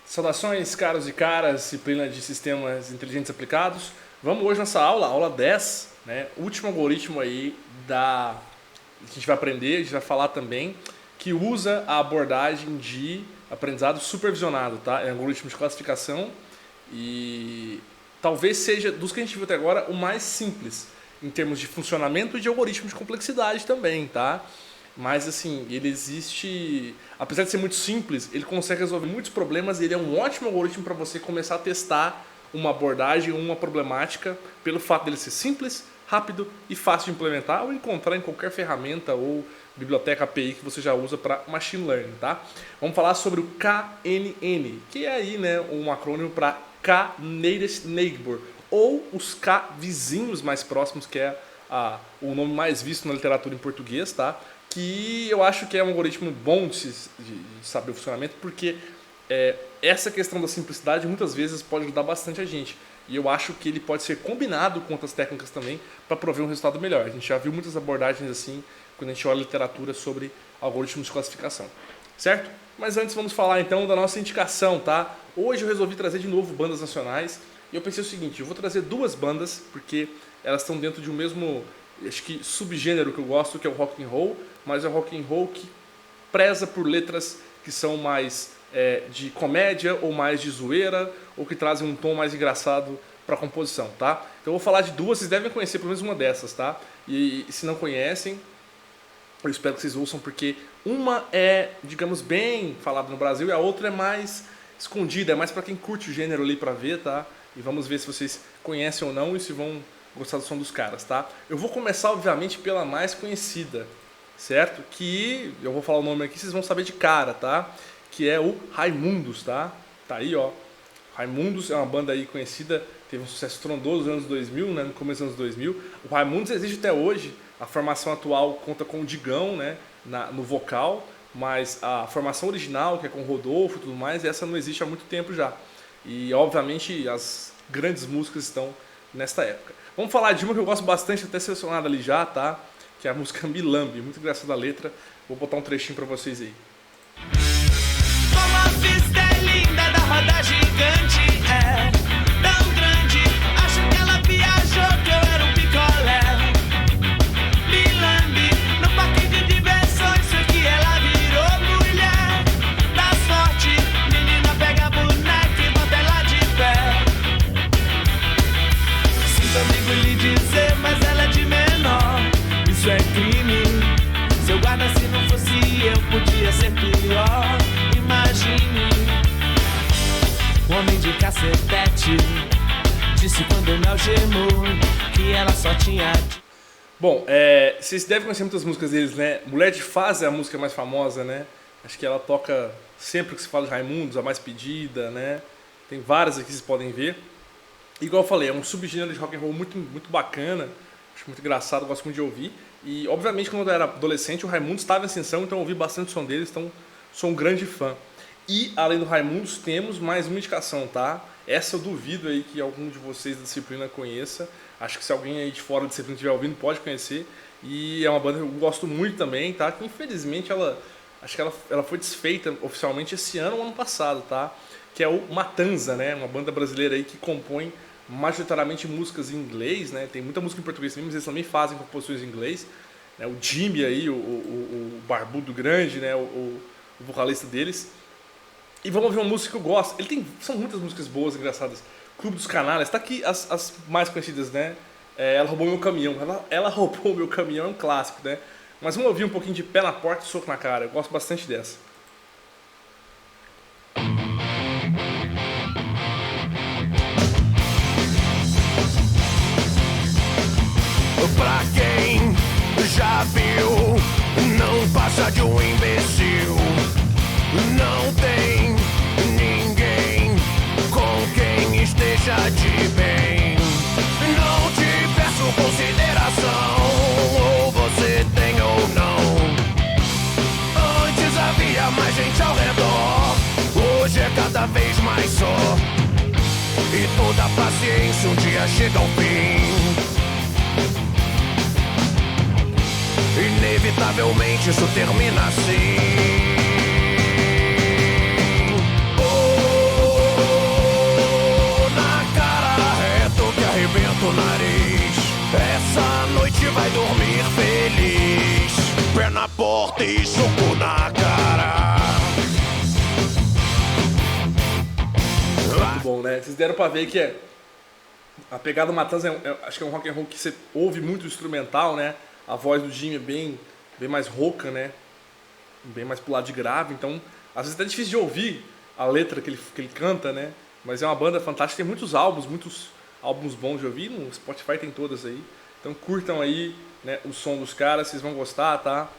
Saudações, caros e caras, disciplina de sistemas inteligentes aplicados. Vamos hoje nessa aula 10, né? Último algoritmo aí que a gente vai aprender, a gente vai falar também, que usa a abordagem de aprendizado supervisionado, tá? É um algoritmo de classificação e talvez seja, dos que a gente viu até agora, o mais simples em termos de funcionamento e de algoritmo de complexidade também, tá? Mas assim, ele existe, apesar de ser muito simples, ele consegue resolver muitos problemas e ele é um ótimo algoritmo para você começar a testar uma abordagem ou uma problemática pelo fato dele ser simples, rápido e fácil de implementar ou encontrar em qualquer ferramenta ou biblioteca API que você já usa para machine learning, tá? Vamos falar sobre o KNN, que é aí, né, um acrônimo para K Nearest Neighbor, ou os K vizinhos mais próximos, que é o nome mais visto na literatura em português, tá? Que eu acho que é um algoritmo bom de saber o funcionamento, porque essa questão da simplicidade muitas vezes pode ajudar bastante a gente. E eu acho que ele pode ser combinado com outras técnicas também para prover um resultado melhor. A gente já viu muitas abordagens assim quando a gente olha a literatura sobre algoritmos de classificação, certo? Mas antes vamos falar então da nossa indicação, tá? Hoje eu resolvi trazer de novo bandas nacionais e eu pensei o seguinte, eu vou trazer duas bandas porque elas estão dentro de um mesmo, acho que subgênero que eu gosto, que é o rock and roll, mas é o rock and roll que preza por letras que são mais de comédia ou mais de zoeira ou que trazem um tom mais engraçado para a composição, tá? Então eu vou falar de duas, vocês devem conhecer pelo menos uma dessas, tá? E se não conhecem, eu espero que vocês ouçam, porque uma é, digamos, bem falada no Brasil e a outra é mais escondida, é mais para quem curte o gênero ali para ver, tá? E vamos ver se vocês conhecem ou não e se vão gostar do som dos caras, tá? Eu vou começar, obviamente, pela mais conhecida, certo? Que eu vou falar o nome aqui, vocês vão saber de cara, tá? Que é o Raimundos, tá? Tá aí, ó. Raimundos é uma banda aí conhecida, teve um sucesso estrondoso nos anos 2000, né? No começo dos anos 2000. O Raimundos existe até hoje. A formação atual conta com o Digão, né? No vocal, mas a formação original, que é com o Rodolfo e tudo mais, essa não existe há muito tempo já. E, obviamente, as grandes músicas estão nesta época. Vamos falar de uma que eu gosto bastante, até selecionada ali já, tá? Que é a música Milambe, muito engraçada a letra. Vou botar um trechinho pra vocês aí. Como a vista é linda da roda gigante, é tão grande, acho que ela viajou que eu era um picolé. Milambe, no parque de diversões, foi que ela virou mulher. Da sorte, menina pega a boneca e bota ela de pé. Sinto amigo lhe dizer, mas ela é de menor, isso é crime. Seu guarda, se não fosse eu, podia ser pior. Imagine um homem de cacetete disse quando eu me algemou que ela só tinha... Bom, vocês devem conhecer muitas músicas deles, né? Mulher de Fase é a música mais famosa, né? Acho que ela toca sempre que se fala de Raimundos, a mais pedida, né? Tem várias aqui que vocês podem ver. Igual eu falei, é um subgênero de rock and roll muito, muito bacana. Acho muito engraçado, gosto muito de ouvir. E, obviamente, quando eu era adolescente, o Raimundos estava em ascensão, então eu ouvi bastante o som deles, então sou um grande fã. E, além do Raimundos, temos mais uma indicação, tá? Essa eu duvido aí que algum de vocês da disciplina conheça. Acho que se alguém aí de fora da disciplina estiver ouvindo, pode conhecer. E é uma banda que eu gosto muito também, tá? Que, infelizmente, acho que ela foi desfeita oficialmente esse ano ou ano passado, tá? Que é o Matanza, né? Uma banda brasileira aí que compõe majoritariamente músicas em inglês, né? Tem muita música em português também, mas eles também fazem composições em inglês, né? O Jimmy aí, o barbudo grande, né? O vocalista deles. E vamos ouvir uma música que eu gosto. São muitas músicas boas, engraçadas. Clube dos Canalhas, tá aqui as mais conhecidas, né? Ela roubou meu caminhão. Ela roubou meu caminhão, é um clássico, né? Mas vamos ouvir um pouquinho de Pé na Porta e Soco na Cara. Eu gosto bastante dessa. Pra quem já viu, não passa de um imbecil. Não tem ninguém com quem esteja de bem. Não te peço consideração, ou você tem ou não. Antes havia mais gente ao redor, hoje é cada vez mais só. E toda paciência um dia chega ao fim. Inevitavelmente isso termina assim. Oh, e soco na cara. Muito bom, né? Vocês deram pra ver que a pegada do Matanza acho que é um rock and roll que você ouve muito instrumental, né? A voz do Jimmy é bem mais rouca, né? Bem mais pro lado de grave, então às vezes é até difícil de ouvir a letra que ele canta, né? Mas é uma banda fantástica, tem muitos álbuns bons de ouvir, no Spotify tem todas aí. Então curtam aí, né, o som dos caras, vocês vão gostar, tá?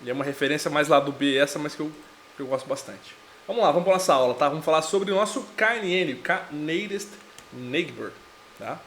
E é uma referência mais lá do B essa, mas que eu gosto bastante. Vamos lá, vamos para nossa aula, tá? Vamos falar sobre o nosso KNN, K-Nearest Neighbor, tá?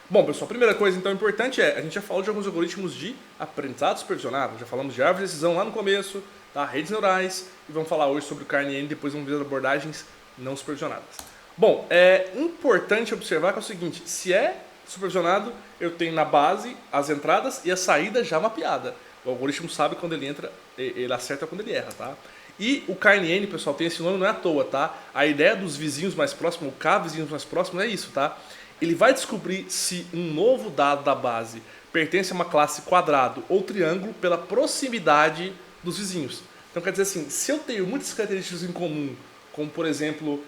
Bom, pessoal, a primeira coisa então importante a gente já falou de alguns algoritmos de aprendizado supervisionado, já falamos de árvore de decisão lá no começo, tá? Redes neurais, e vamos falar hoje sobre o KNN, depois vamos ver as abordagens não supervisionadas. Bom, é importante observar que é o seguinte, se é supervisionado, eu tenho na base as entradas e a saída já mapeada. O algoritmo sabe quando ele entra, ele acerta quando ele erra, tá? E o KNN, pessoal, tem esse nome não é à toa, tá? A ideia dos vizinhos mais próximos, o K vizinhos mais próximos, é isso, tá? Ele vai descobrir se um novo dado da base pertence a uma classe quadrado ou triângulo pela proximidade dos vizinhos. Então quer dizer assim, se eu tenho muitas características em comum, como por exemplo,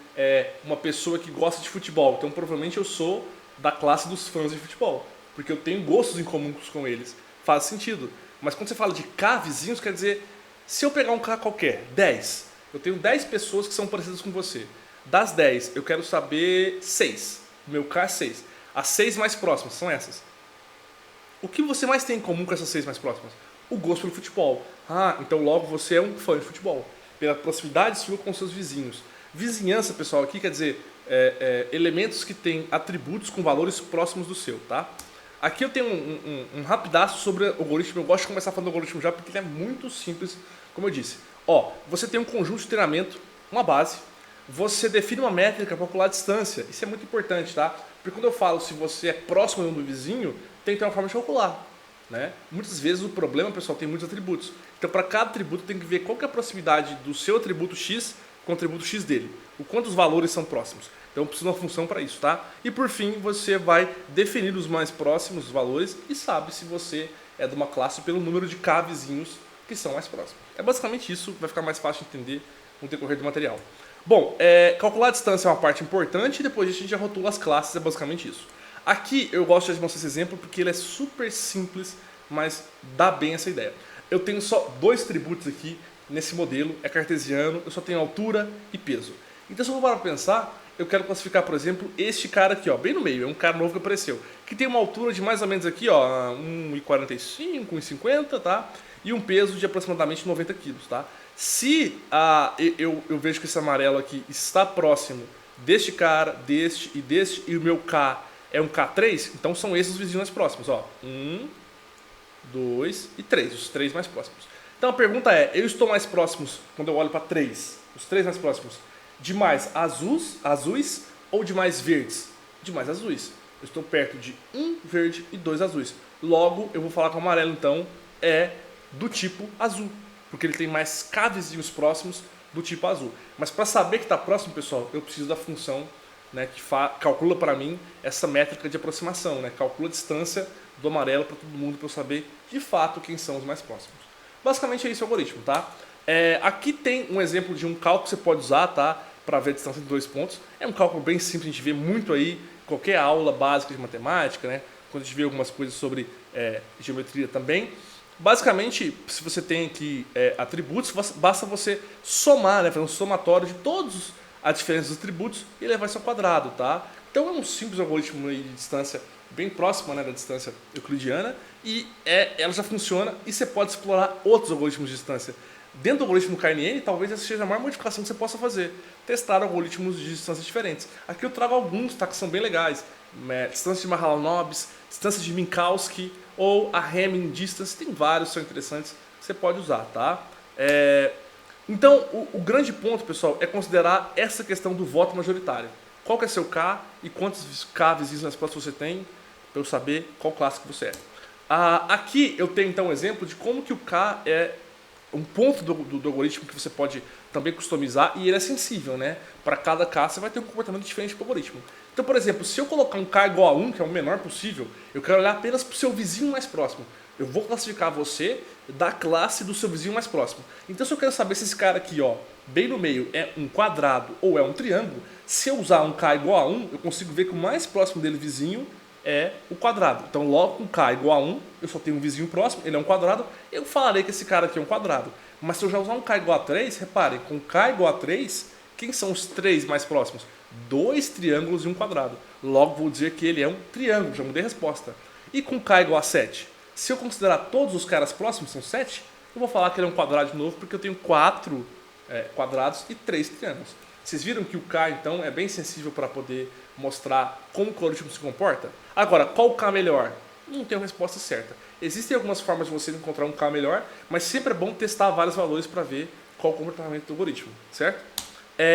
uma pessoa que gosta de futebol, então provavelmente eu sou da classe dos fãs de futebol, porque eu tenho gostos em comuns com eles, faz sentido. Mas quando você fala de K vizinhos, quer dizer, se eu pegar um K qualquer, 10, eu tenho 10 pessoas que são parecidas com você. Das 10, eu quero saber 6. O meu K é 6. As 6 mais próximas são essas. O que você mais tem em comum com essas 6 mais próximas? O gosto pelo futebol. Ah, então logo você é um fã de futebol. Pela proximidade sua com seus vizinhos. Vizinhança, pessoal, aqui quer dizer elementos que têm atributos com valores próximos do seu, tá? Aqui eu tenho um rapidaço sobre o algoritmo. Eu gosto de começar falando do algoritmo já porque ele é muito simples, como eu disse. Ó, você tem um conjunto de treinamento, uma base. Você define uma métrica para calcular a distância. Isso é muito importante, tá? Porque quando eu falo se você é próximo do vizinho, tem que ter uma forma de calcular, né? Muitas vezes o problema, pessoal, tem muitos atributos. Então, para cada atributo, tem que ver qual que é a proximidade do seu atributo X com o atributo X dele. O quanto os valores são próximos. Então, precisa de uma função para isso, tá? E, por fim, você vai definir os mais próximos valores e sabe se você é de uma classe pelo número de K vizinhos que são mais próximos. É basicamente isso, vai ficar mais fácil de entender com o decorrer do material. Bom, calcular a distância é uma parte importante e depois disso a gente já rotula as classes, é basicamente isso. Aqui eu gosto de mostrar esse exemplo porque ele é super simples, mas dá bem essa ideia. Eu tenho só 2 tributos aqui nesse modelo, é cartesiano, eu só tenho altura e peso. Então se eu for parar para pensar, eu quero classificar, por exemplo, este cara aqui, ó, bem no meio, é um cara novo que apareceu, que tem uma altura de mais ou menos aqui, ó, 1,45, 1,50, tá? E um peso de aproximadamente 90 quilos, tá? Se eu vejo que esse amarelo aqui está próximo deste cara, deste, e o meu K é um K3, então são esses os vizinhos mais próximos, ó. 1, 2 e 3, os 3 mais próximos. Então a pergunta é, eu estou mais próximos, quando eu olho para 3, os 3 mais próximos, de mais azuis ou de mais verdes? De mais azuis. Eu estou perto de 1 verde e 2 azuis. Logo, eu vou falar que o amarelo, então, é do tipo azul, porque ele tem mais K vizinhos próximos do tipo azul. Mas para saber que está próximo, pessoal, eu preciso da função, né, que calcula para mim essa métrica de aproximação, né, calcula a distância do amarelo para todo mundo, para eu saber de fato quem são os mais próximos. Basicamente é isso o algoritmo, tá? Aqui tem um exemplo de um cálculo que você pode usar, tá, para ver a distância de 2 pontos. É um cálculo bem simples, a gente vê muito aí em qualquer aula básica de matemática, né, quando a gente vê algumas coisas sobre geometria também. Basicamente, se você tem aqui atributos, basta você somar, né, fazer um somatório de todos as diferenças dos atributos e levar isso ao quadrado, tá? Então é um simples algoritmo de distância bem próxima, né, da distância euclidiana e ela já funciona e você pode explorar outros algoritmos de distância. Dentro do algoritmo KNN, talvez essa seja a maior modificação que você possa fazer, testar algoritmos de distâncias diferentes. Aqui eu trago alguns, tá, que são bem legais. Distância de Mahalanobis, distância de Minkowski ou a Hamming Distance, tem vários, são interessantes, que você pode usar, tá? Então, o grande ponto, pessoal, é considerar essa questão do voto majoritário. Qual que é seu K e quantos K vizinhos nas próximas você tem, para eu saber qual classe que você é. Aqui eu tenho então um exemplo de como que o K é um ponto do algoritmo que você pode também customizar e ele é sensível, né? Para cada K você vai ter um comportamento diferente para o algoritmo. Então, por exemplo, se eu colocar um K igual a 1, que é o menor possível, eu quero olhar apenas para o seu vizinho mais próximo. Eu vou classificar você da classe do seu vizinho mais próximo. Então se eu quero saber se esse cara aqui, ó, bem no meio, é um quadrado ou é um triângulo, se eu usar um K igual a 1, eu consigo ver que o mais próximo dele vizinho é o quadrado. Então logo com K igual a 1, eu só tenho um vizinho próximo, ele é um quadrado, eu falarei que esse cara aqui é um quadrado. Mas se eu já usar um K igual a 3, reparem, com K igual a 3, quem são os 3 mais próximos? 2 triângulos e um quadrado. Logo vou dizer que ele é um triângulo, já mudei a resposta. E com K igual a 7? Se eu considerar todos os caras próximos, são 7, eu vou falar que ele é um quadrado de novo, porque eu tenho 4 quadrados e 3 triângulos. Vocês viram que o K, então, é bem sensível para poder mostrar como o algoritmo se comporta? Agora, qual K melhor? Não tenho resposta certa. Existem algumas formas de você encontrar um K melhor, mas sempre é bom testar vários valores para ver qual o comportamento do algoritmo, certo?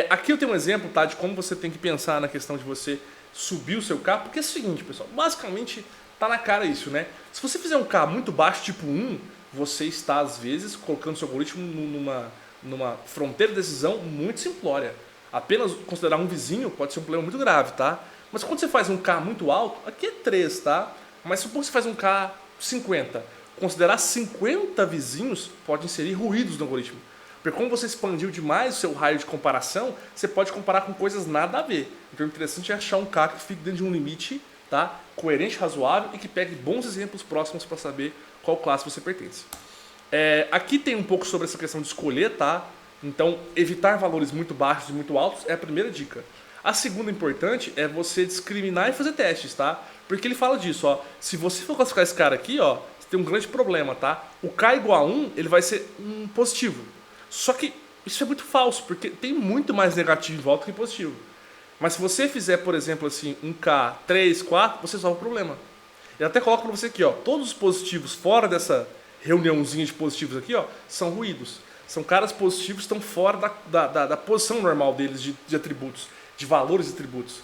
Aqui eu tenho um exemplo, tá, de como você tem que pensar na questão de você subir o seu K, porque é o seguinte, pessoal, basicamente tá na cara isso, né? Se você fizer um K muito baixo, tipo 1, você está, às vezes, colocando seu algoritmo numa fronteira de decisão muito simplória. Apenas considerar um vizinho pode ser um problema muito grave, tá? Mas quando você faz um K muito alto, aqui é 3, tá? Mas supor que você faz um K 50. Considerar 50 vizinhos pode inserir ruídos no algoritmo. Porque como você expandiu demais o seu raio de comparação, você pode comparar com coisas nada a ver. Então o interessante é achar um K que fique dentro de um limite, tá, coerente, razoável e que pegue bons exemplos próximos para saber qual classe você pertence. Aqui tem um pouco sobre essa questão de escolher, tá? Então, evitar valores muito baixos e muito altos é a primeira dica. A segunda importante é você discriminar e fazer testes, tá? Porque ele fala disso, ó. Se você for classificar esse cara aqui, ó, você tem um grande problema, tá? O K igual a 1, ele vai ser um positivo. Só que isso é muito falso, porque tem muito mais negativo em volta que positivo. Mas se você fizer, por exemplo, assim, um K 3, 4, você resolve o problema. Ele até coloca para você aqui, ó, todos os positivos fora dessa reuniãozinha de positivos aqui, ó, são ruídos. São caras positivos que estão fora da posição normal deles de atributos, de valores de atributos.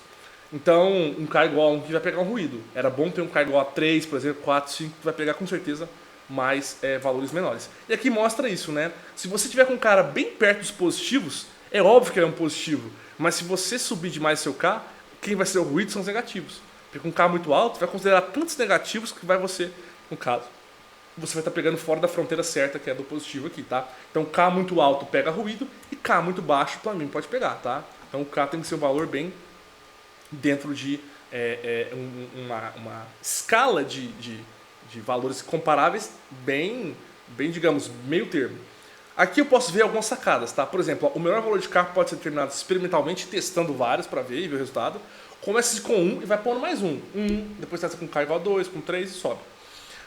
Então, um K igual a 1 que vai pegar um ruído. Era bom ter um K igual a 3, por exemplo, 4, 5, que vai pegar com certeza mais valores menores. E aqui mostra isso, né? Se você tiver com um cara bem perto dos positivos, é óbvio que ele é um positivo. Mas se você subir demais seu K, quem vai ser o ruído são os negativos. Porque com um K muito alto, vai considerar tantos negativos que vai você, no caso, você vai estar pegando fora da fronteira certa, que é do positivo aqui, tá? Então K muito alto pega ruído e K muito baixo também pode pegar, tá? Então o K tem que ser um valor bem dentro de uma escala de valores comparáveis bem, digamos, meio termo. Aqui eu posso ver algumas sacadas, tá? Por exemplo, ó, o melhor valor de K pode ser determinado experimentalmente, testando vários para ver e ver o resultado. Começa com 1 e vai pondo mais 1. Depois testa com K igual a 2, com 3 e sobe.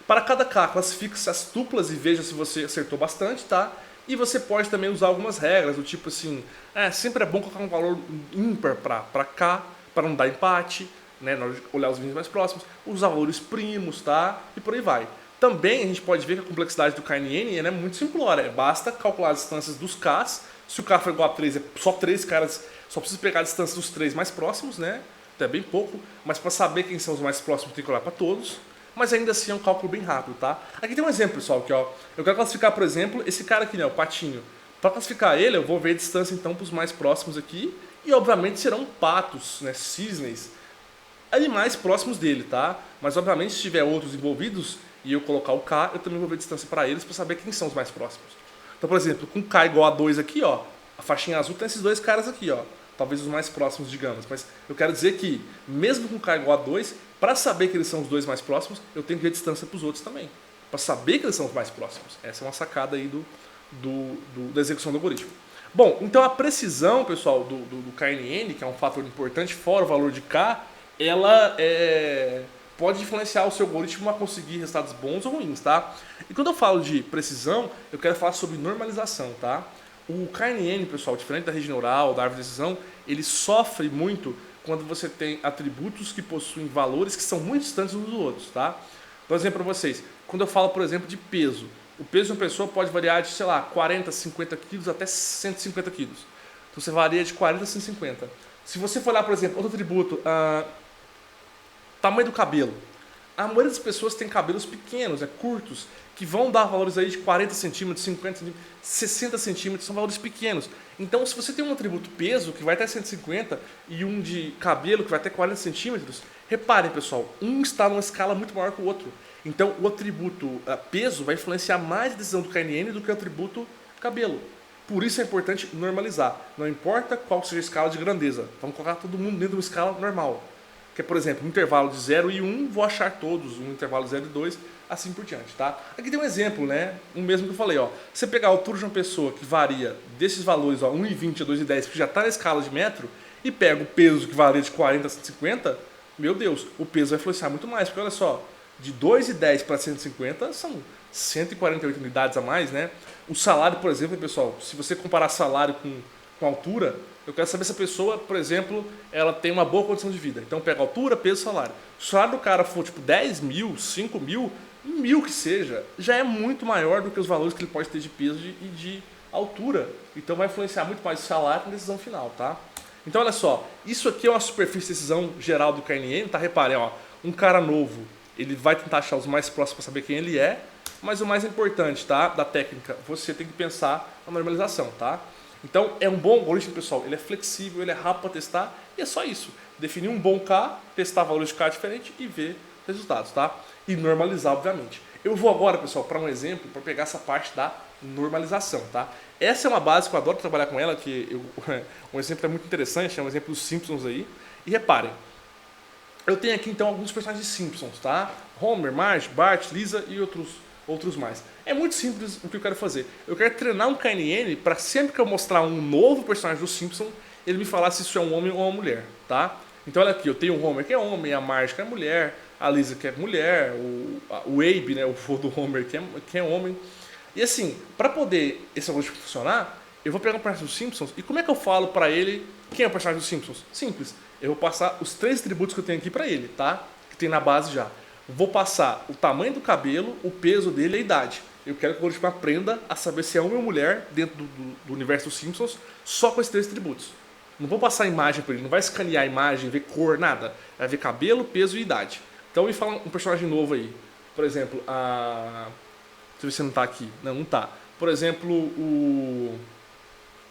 Para cada K, classifique-se as tuplas e veja se você acertou bastante, tá? E você pode também usar algumas regras, do tipo assim, sempre é bom colocar um valor ímpar para K, para não dar empate, né, na hora de olhar os vizinhos mais próximos, usar valores primos, tá? E por aí vai. Também a gente pode ver que a complexidade do KNN é muito simplória, basta calcular as distâncias dos Ks, se o K for igual a 3, é só 3 caras, só precisa pegar a distância dos 3 mais próximos, né? Até bem pouco, mas para saber quem são os mais próximos tem que olhar para todos. Mas ainda assim é um cálculo bem rápido, tá? Aqui tem um exemplo, pessoal, que ó, eu quero classificar, por exemplo, esse cara aqui, né, o patinho. Para classificar ele, eu vou ver a distância então para os mais próximos aqui, e obviamente serão patos, né, cisnes, animais próximos dele, tá? Mas obviamente se tiver outros envolvidos e eu colocar o K, eu também vou ver a distância para eles para saber quem são os mais próximos. Então, por exemplo, com K igual a 2 aqui, ó, a faixinha azul tem esses dois caras aqui, ó. Talvez os mais próximos, digamos. Mas eu quero dizer que, mesmo com K igual a 2, para saber que eles são os dois mais próximos, eu tenho que ver a distância para os outros também. Para saber que eles são os mais próximos. Essa é uma sacada aí da execução do algoritmo. Bom, então a precisão, pessoal, do KNN, que é um fator importante, fora o valor de K, ela pode influenciar o seu algoritmo a conseguir resultados bons ou ruins, tá? E quando eu falo de precisão, eu quero falar sobre normalização, tá? O KNN, pessoal, diferente da rede neural, da árvore de decisão, ele sofre muito quando você tem atributos que possuem valores que são muito distantes uns dos outros, tá? Por exemplo, para vocês, quando eu falo, por exemplo, de peso, o peso de uma pessoa pode variar de, sei lá, 40, 50 quilos até 150 quilos. Então você varia de 40 a 150. Se você for olhar, por exemplo, outro atributo, tamanho do cabelo. A maioria das pessoas tem cabelos pequenos, curtos, que vão dar valores aí de 40 centímetros, 50 centímetros, 60 centímetros, são valores pequenos. Então, se você tem um atributo peso, que vai até 150, e um de cabelo, que vai até 40 centímetros, reparem, pessoal, um está numa escala muito maior que o outro. Então, o atributo peso vai influenciar mais a decisão do KNN do que o atributo cabelo. Por isso é importante normalizar. Não importa qual seja a escala de grandeza. Vamos colocar todo mundo dentro de uma escala normal. Que é, por exemplo, um intervalo de 0 e 1, vou achar todos. Um intervalo de 0 e 2, assim por diante, tá? Aqui tem um exemplo, né? O mesmo que eu falei, ó. Você pegar a altura de uma pessoa que varia desses valores, ó, 1,20 a 2,10, que já está na escala de metro, e pega o peso que varia de 40 a 150, meu Deus, o peso vai influenciar muito mais. Porque olha só, de 2,10 para 150 são 148 unidades a mais, né? O salário, por exemplo, pessoal, se você comparar salário com altura, eu quero saber se a pessoa, por exemplo, ela tem uma boa condição de vida. Então pega altura, peso, salário. Se o salário do cara for tipo 10 mil, 5 mil, 1.000 que seja, já é muito maior do que os valores que ele pode ter de peso e de altura. Então vai influenciar muito mais o salário na decisão final, tá? Então olha só, isso aqui é uma superfície de decisão geral do KNN, tá? Reparem, ó, um cara novo, ele vai tentar achar os mais próximos para saber quem ele é, mas o mais importante, tá, da técnica, você tem que pensar na normalização, tá? Então é um bom algoritmo, pessoal, ele é flexível, ele é rápido para testar e é só isso. Definir um bom K, testar valores de K diferentes e ver resultados, tá? E normalizar, obviamente. Eu vou agora, pessoal, para um exemplo, para pegar essa parte da normalização, tá? Essa é uma base que eu adoro trabalhar com ela, um exemplo é muito interessante, é um exemplo dos Simpsons aí. E reparem, eu tenho aqui então alguns personagens de Simpsons, tá? Homer, Marge, Bart, Lisa e outros mais. É muito simples o que eu quero fazer. Eu quero treinar um KNN para sempre que eu mostrar um novo personagem do Simpsons, ele me falar se isso é um homem ou uma mulher, tá? Então olha aqui, eu tenho o Homer que é homem, a Marge que é mulher, a Lisa que é mulher, o Abe, né, o vô do Homer que é homem. E assim, para poder esse algoritmo funcionar, eu vou pegar um personagem dos Simpsons e como é que eu falo para ele quem é o personagem dos Simpsons? Simples, eu vou passar os 3 atributos que eu tenho aqui para ele, tá? Que tem na base já. Vou passar o tamanho do cabelo, o peso dele e a idade. Eu quero que o algoritmo aprenda a saber se é homem ou mulher dentro do universo dos Simpsons só com esses 3 atributos. Não vou passar a imagem para ele, não vai escanear a imagem, ver cor, nada. Vai ver cabelo, peso e idade. Então me fala um personagem novo aí. Por exemplo, deixa eu ver se não está aqui. Não está. Por exemplo,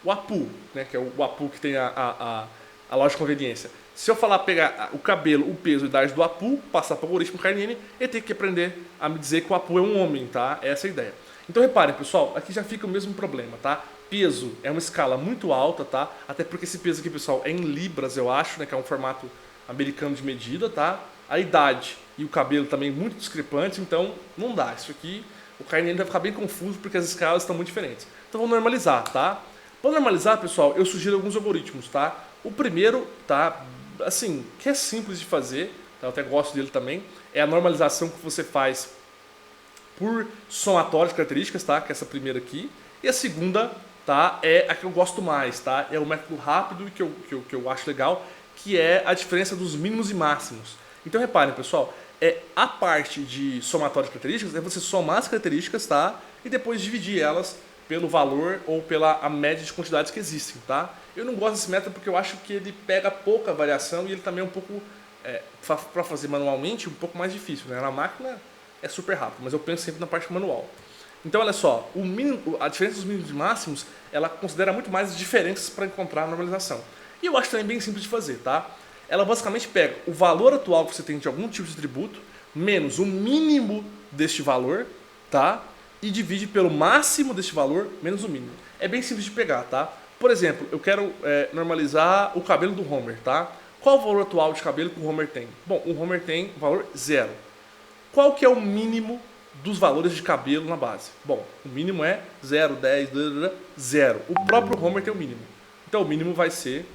o Apu, né? Que é o Apu que tem a loja de conveniência. Se eu falar pegar o cabelo, o peso e a idade do Apu, passar para o algoritmo KNN, ele tem que aprender a me dizer que o Apu é um homem, tá? Essa é a ideia. Então reparem, pessoal, aqui já fica o mesmo problema, tá? Peso é uma escala muito alta, tá? Até porque esse peso aqui, pessoal, é em libras, eu acho, né? Que é um formato americano de medida, tá? A idade e o cabelo também muito discrepantes, então não dá. Isso aqui, o KNN vai ficar bem confuso porque as escalas estão muito diferentes. Então vamos normalizar, tá? Para normalizar, pessoal, eu sugiro alguns algoritmos, tá? O primeiro, tá? Assim, que é simples de fazer, tá? Eu até gosto dele também, é a normalização que você faz por somatório de características, tá? Que é essa primeira aqui. E a segunda, tá? É a que eu gosto mais, tá? É o método rápido e que eu acho legal, que é a diferença dos mínimos e máximos. Então reparem, pessoal, a parte de somatório de características é você somar as características, tá? E depois dividir elas pelo valor ou pela média de quantidades que existem, tá? Eu não gosto desse método porque eu acho que ele pega pouca variação e ele também é um pouco, para fazer manualmente, um pouco mais difícil, né? Na máquina é super rápido, mas eu penso sempre na parte manual. Então, olha só, a diferença dos mínimos e máximos, ela considera muito mais as diferenças para encontrar a normalização. E eu acho também bem simples de fazer, tá? Ela basicamente pega o valor atual que você tem de algum tipo de atributo, menos o mínimo deste valor, tá? E divide pelo máximo deste valor, menos o mínimo. É bem simples de pegar, tá? Por exemplo, eu quero normalizar o cabelo do Homer, tá? Qual o valor atual de cabelo que o Homer tem? Bom, o Homer tem valor 0. Qual que é o mínimo dos valores de cabelo na base? Bom, o mínimo é 0, 10, 0. O próprio Homer tem o mínimo. Então o mínimo vai ser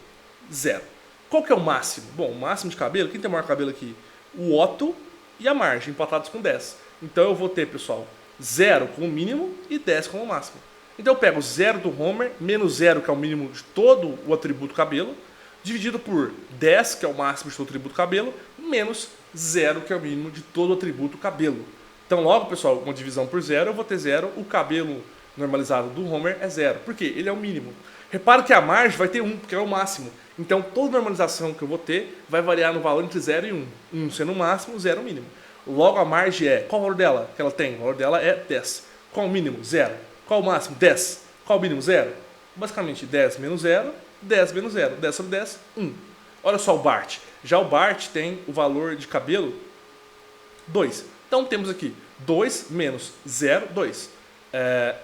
0. Qual que é o máximo? Bom, o máximo de cabelo, quem tem o maior cabelo aqui? O Otto e a Marge, empatados com 10. Então eu vou ter, pessoal, 0 como mínimo e 10 como máximo. Então eu pego 0 do Homer, menos 0, que é o mínimo de todo o atributo cabelo, dividido por 10, que é o máximo de todo o atributo cabelo, menos 0, que é o mínimo de todo o atributo cabelo. Então logo, pessoal, uma divisão por 0, eu vou ter 0, o cabelo normalizado do Homer é 0. Por quê? Ele é o mínimo. Repara que a Marge vai ter 1, porque é o máximo. Então toda normalização que eu vou ter vai variar no valor entre 0 e 1. 1 sendo o máximo, 0 o mínimo. Logo a Marge qual o valor dela que ela tem? O valor dela é 10. Qual o mínimo? 0. Qual o máximo? 10. Qual o mínimo? 0. Basicamente 10 menos 0, 10 menos 0. 10 sobre 10, 1. Olha só o Bart. Já o Bart tem o valor de cabelo 2. Então temos aqui 2 menos 0, 2.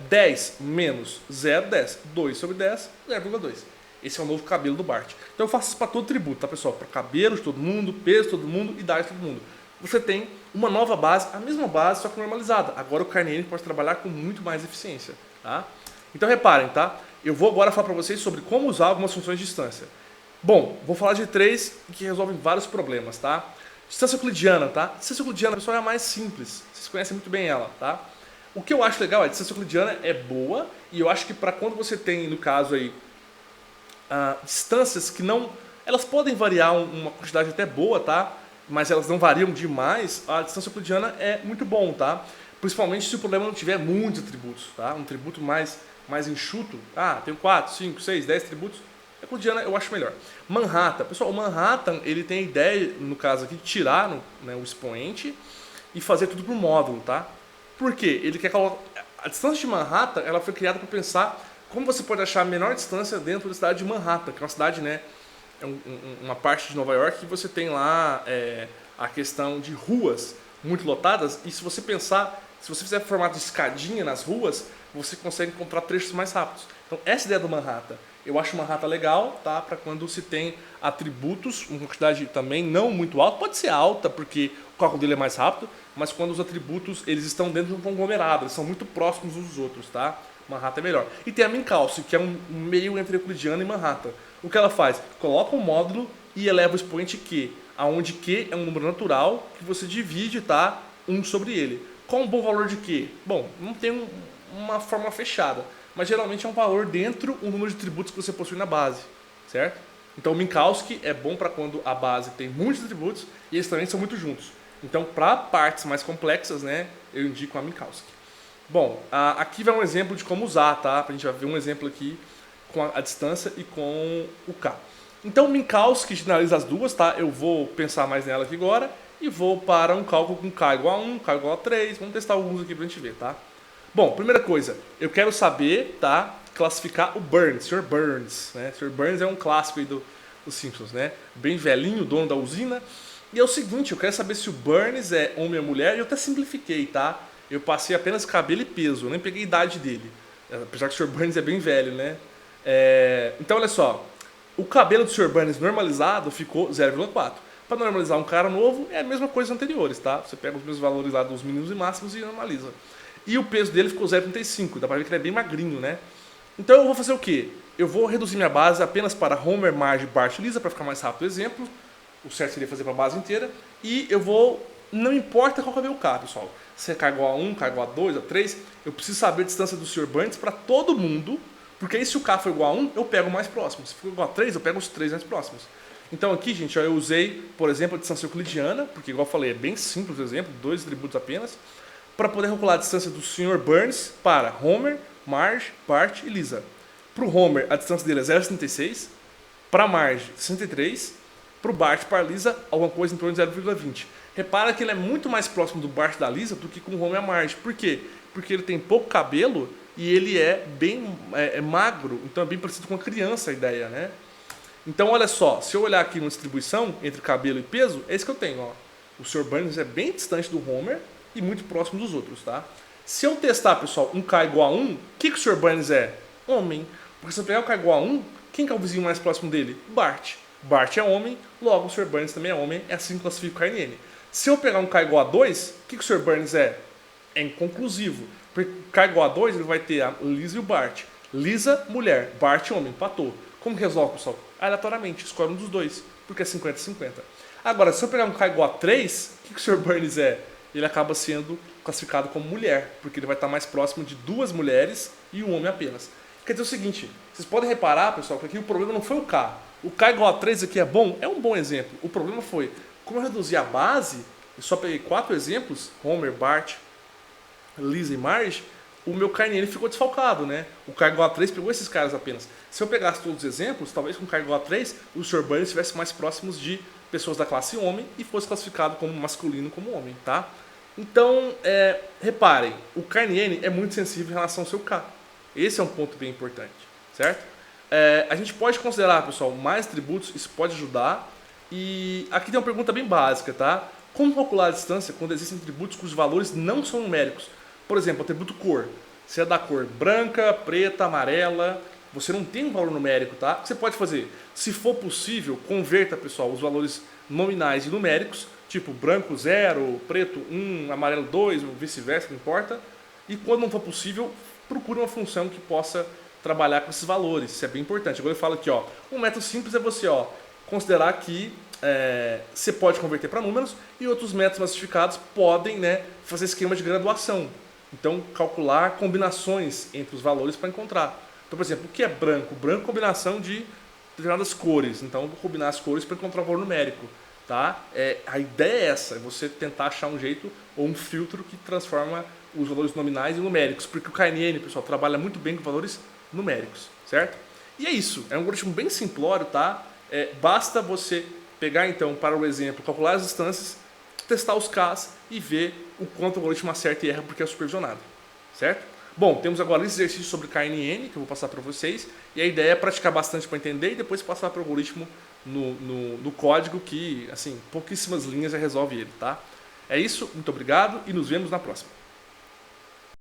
10 menos 0, 10. 2 sobre 10, 0,2. Esse é o novo cabelo do Bart. Então eu faço isso para todo tributo, tá, pessoal? Para cabelo de todo mundo, peso de todo mundo, idade de todo mundo. Você tem uma nova base, a mesma base, só que normalizada. Agora o Carniane pode trabalhar com muito mais eficiência, tá? Então reparem, tá? Eu vou agora falar para vocês sobre como usar algumas funções de distância. Bom, vou falar de 3 que resolvem vários problemas, tá? Distância euclidiana, tá? Distância euclidiana, pessoal, é a mais simples. Vocês conhecem muito bem ela, tá? O que eu acho legal é que a distância euclidiana é boa e eu acho que para quando você tem, no caso aí, distâncias que não... Elas podem variar uma quantidade até boa, tá? Mas elas não variam demais, a distância euclidiana é muito bom, tá? Principalmente se o problema não tiver muitos atributos, tá? Um tributo mais enxuto, tenho 4, 5, 6, 10 tributos, a euclidiana eu acho melhor. Manhattan, pessoal, o Manhattan, ele tem a ideia, no caso aqui, de tirar o expoente e fazer tudo por módulo, tá? Por quê? Ele quer colocar... A distância de Manhattan, ela foi criada para pensar como você pode achar a menor distância dentro da cidade de Manhattan, que é uma cidade, né, uma parte de Nova York que você tem lá a questão de ruas muito lotadas, e se você pensar, se você fizer formato de escadinha nas ruas, você consegue encontrar trechos mais rápidos. Então essa ideia do Manhattan, eu acho o Manhattan legal, tá? Para quando se tem atributos, uma quantidade também não muito alta, pode ser alta porque o cálculo dele é mais rápido, mas quando os atributos eles estão dentro de um conglomerado, eles são muito próximos uns dos outros, tá? Manhattan é melhor. E tem a Minkowski, que é um meio entre euclidiano e Manhattan. O que ela faz? Coloca um módulo e eleva o expoente Q, aonde Q é um número natural que você divide, tá? 1 sobre ele. Qual é um bom valor de Q? Bom, não tem uma forma fechada, mas geralmente é um valor dentro do número de tributos que você possui na base, certo? Então o Minkowski é bom para quando a base tem muitos atributos e eles também são muito juntos. Então para partes mais complexas, né, eu indico a Minkowski. Bom, aqui vai um exemplo de como usar, tá? A gente vai ver um exemplo aqui com a distância e com o K. Então o Minkowski generaliza as duas, tá? Eu vou pensar mais nela aqui agora e vou para um cálculo com K igual a 1, K igual a 3. Vamos testar alguns aqui pra gente ver, tá? Bom, primeira coisa, eu quero saber, tá? Classificar o Burns, Sr. Burns, né? Sr. Burns é um clássico aí dos Simpsons, né? Bem velhinho, dono da usina. E é o seguinte, eu quero saber se o Burns é homem ou mulher, e eu até simplifiquei, tá? Eu passei apenas cabelo e peso, eu nem peguei a idade dele. Apesar que o Sr. Burns é bem velho, né? Então, olha só. O cabelo do Sr. Burns normalizado ficou 0,4. Para normalizar um cara novo, é a mesma coisa anteriores, tá? Você pega os mesmos valores lá dos mínimos e máximos e normaliza. E o peso dele ficou 0,35. Dá pra ver que ele é bem magrinho, né? Então eu vou fazer o quê? Eu vou reduzir minha base apenas para Homer, Marge, Bart e Lisa, para ficar mais rápido o exemplo. O certo seria fazer para a base inteira. E eu vou... Não importa qual que é o meu K, pessoal. Se é K igual a 1, K igual a 2, a 3, eu preciso saber a distância do Sr. Burns para todo mundo, porque aí se o K for igual a 1, eu pego o mais próximo. Se for igual a 3, eu pego os 3 mais próximos. Então aqui, gente, ó, eu usei, por exemplo, a distância euclidiana, porque igual eu falei, é bem simples o exemplo, 2 atributos apenas, para poder calcular a distância do Sr. Burns para Homer, Marge, Bart e Lisa. Para o Homer, a distância dele é 0,76, para Marge, 63, para o Bart e para a Lisa, alguma coisa em torno de 0,20. Repara que ele é muito mais próximo do Bart e da Lisa do que com o Homer e a Marge. Por quê? Porque ele tem pouco cabelo e ele é bem magro, então é bem parecido com a criança a ideia, né? Então olha só, se eu olhar aqui na distribuição entre cabelo e peso, é isso que eu tenho, ó. O Sr. Burns é bem distante do Homer e muito próximo dos outros, tá? Se eu testar, pessoal, um K igual a 1, o que o Sr. Burns é? Homem. Porque se eu pegar o K igual a 1, quem que é o vizinho mais próximo dele? Bart. Bart é homem, logo o Sr. Burns também é homem, é assim que classifico o KNN. Se eu pegar um K igual a 2, o que o Sr. Burns é? É inconclusivo. Porque K igual a 2, ele vai ter a Lisa e o Bart. Lisa, mulher. Bart, homem. Empatou. Como que resolve, pessoal? Aleatoriamente. Escolhe um dos dois. Porque é 50-50. Agora, se eu pegar um K igual a 3, o que o Sr. Burns é? Ele acaba sendo classificado como mulher. Porque ele vai estar mais próximo de 2 mulheres e um homem apenas. Quer dizer o seguinte. Vocês podem reparar, pessoal, que aqui o problema não foi o K. O K igual a 3 aqui é bom? É um bom exemplo. O problema foi... Como eu reduzi a base, eu só peguei 4 exemplos, Homer, Bart, Lisa e Marge, o meu KNN ficou desfalcado, né? O K igual a 3 pegou esses caras apenas. Se eu pegasse todos os exemplos, talvez com K igual a 3, o Sr. Burns estivesse mais próximos de pessoas da classe homem e fosse classificado como masculino como homem, tá? Então, reparem, o KNN é muito sensível em relação ao seu K. Esse é um ponto bem importante, certo? A gente pode considerar, pessoal, mais atributos, isso pode ajudar. E aqui tem uma pergunta bem básica, tá? Como calcular a distância quando existem atributos cujos valores não são numéricos? Por exemplo, o atributo cor. Se é da cor branca, preta, amarela, você não tem um valor numérico, tá? O que você pode fazer? Se for possível, converta, pessoal, os valores nominais e numéricos, tipo branco 0, preto 1, amarelo 2, vice-versa, não importa. E quando não for possível, procure uma função que possa trabalhar com esses valores. Isso é bem importante. Agora eu falo aqui, ó, um método simples é você, ó, considerar que você pode converter para números e outros métodos massificados podem, né, fazer esquema de graduação. Então, calcular combinações entre os valores para encontrar. Então, por exemplo, o que é branco? Branco é combinação de determinadas cores. Então, eu vou combinar as cores para encontrar um valor numérico. Tá? A ideia é essa, é você tentar achar um jeito ou um filtro que transforma os valores nominais em numéricos. Porque o KNN, pessoal, trabalha muito bem com valores numéricos, certo? E é isso, é um algoritmo bem simplório, tá? Basta você pegar, então, para o exemplo, calcular as distâncias, testar os Ks e ver o quanto o algoritmo acerta e erra porque é supervisionado, certo? Bom, temos agora esse exercício sobre KNN que eu vou passar para vocês e a ideia é praticar bastante para entender e depois passar para o algoritmo no código que, assim, pouquíssimas linhas já resolve ele, tá? É isso, muito obrigado e nos vemos na próxima.